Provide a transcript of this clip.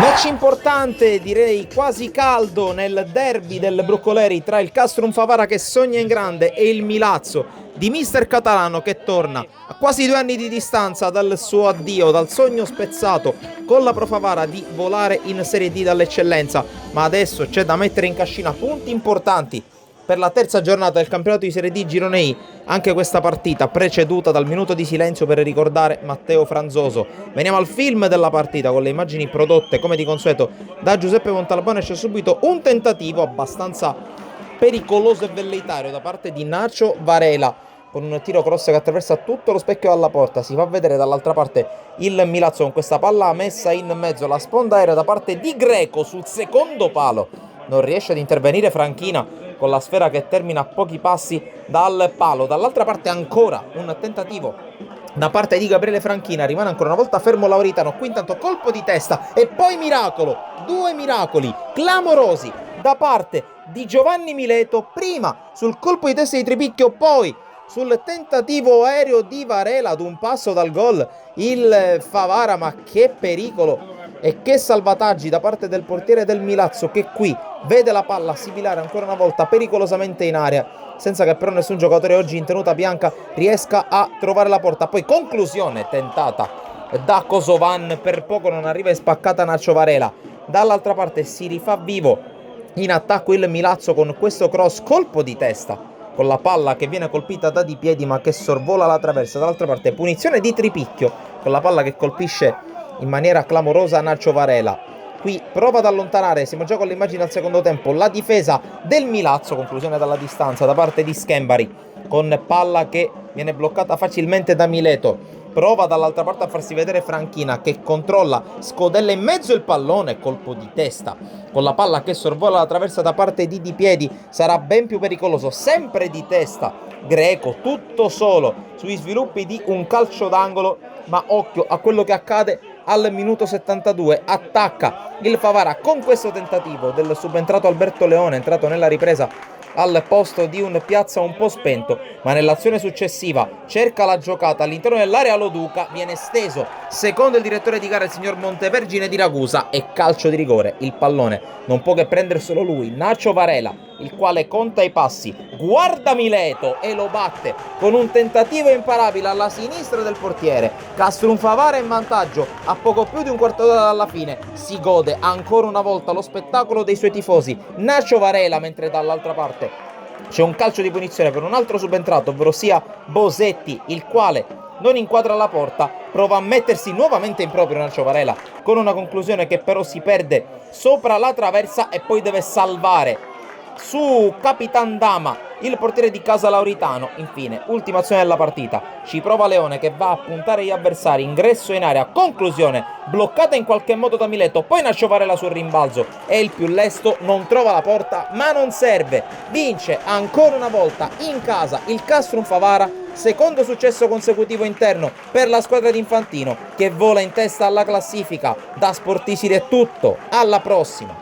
Match importante, direi quasi caldo, nel derby del Broccoleri tra il Castrum Favara che sogna in grande e il Milazzo di mister Catalano che torna a quasi 2 anni di distanza dal suo addio, dal sogno spezzato con la Pro Favara di volare in Serie D dall'eccellenza. Ma adesso c'è da mettere in cascina punti importanti per la terza giornata del campionato di Serie D Girone I. Anche questa partita preceduta dal minuto di silenzio per ricordare Matteo Franzoso. Veniamo al film della partita con le immagini prodotte come di consueto da Giuseppe Montalbano. C'è subito un tentativo abbastanza pericoloso e velleitario da parte di Nacho Varela con un tiro cross che attraversa tutto lo specchio alla porta. Si fa vedere dall'altra parte il Milazzo con questa palla messa in mezzo alla sponda aerea da parte di Greco sul secondo palo. Non riesce ad intervenire Franchina con la sfera che termina a pochi passi dal palo. Dall'altra parte ancora un tentativo da parte di Gabriele Franchina. Rimane ancora una volta fermo Lauritano. Qui intanto colpo di testa e poi miracolo. 2 miracoli clamorosi da parte di Giovanni Mileto. Prima sul colpo di testa di Tripicchio, poi sul tentativo aereo di Varela ad un passo dal gol il Favara. Ma che pericolo e che salvataggi da parte del portiere del Milazzo, che qui vede la palla sibilare ancora una volta pericolosamente in area, senza che però nessun giocatore oggi in tenuta bianca riesca a trovare la porta. Poi conclusione tentata da Kosovan, per poco non arriva e spaccata Nacho Varela. Dall'altra parte si rifà vivo in attacco il Milazzo con questo cross, colpo di testa con la palla che viene colpita da Di Piedi ma che sorvola la traversa. Dall'altra parte punizione di Tripicchio con la palla che colpisce in maniera clamorosa Nacho Varela. Qui prova ad allontanare, siamo già con le immagini al secondo tempo, la difesa del Milazzo. Conclusione dalla distanza da parte di Schembari con palla che viene bloccata facilmente da Mileto. Prova dall'altra parte a farsi vedere Franchina che controlla, scodella in mezzo il pallone, colpo di testa con la palla che sorvola la traversa da parte di Di Piedi. Sarà ben più pericoloso, sempre di testa Greco, tutto solo sui sviluppi di un calcio d'angolo. Ma occhio a quello che accade al minuto 72. Attacca il Favara con questo tentativo del subentrato Alberto Leone, entrato nella ripresa al posto di un Piazza un po' spento, ma nell'azione successiva cerca la giocata all'interno dell'area. Loduca viene steso secondo il direttore di gara, il signor Montevergine di Ragusa, e calcio di rigore. Il pallone non può che prenderselo lui, Nacho Varela, il quale conta i passi, guarda Mileto e lo batte con un tentativo imparabile alla sinistra del portiere. Castrum Favara in vantaggio a poco più di un quarto d'ora dalla fine. Si gode ancora una volta lo spettacolo dei suoi tifosi Nacho Varela, mentre dall'altra parte c'è un calcio di punizione per un altro subentrato, ovvero sia Bosetti, il quale non inquadra la porta. Prova a mettersi nuovamente in proprio Nacho Varela con una conclusione che però si perde sopra la traversa e poi deve salvare su Capitan Dama il portiere di casa Lauritano. Infine, ultima azione della partita, ci prova Leone che va a puntare gli avversari, ingresso in area, conclusione bloccata in qualche modo da Mileto, poi Nacho Varela sul rimbalzo e il più lesto non trova la porta, ma non serve. Vince ancora una volta in casa il Castrum Favara, secondo successo consecutivo interno per la squadra di Infantino, che vola in testa alla classifica. Da Sportisiri è tutto, alla prossima.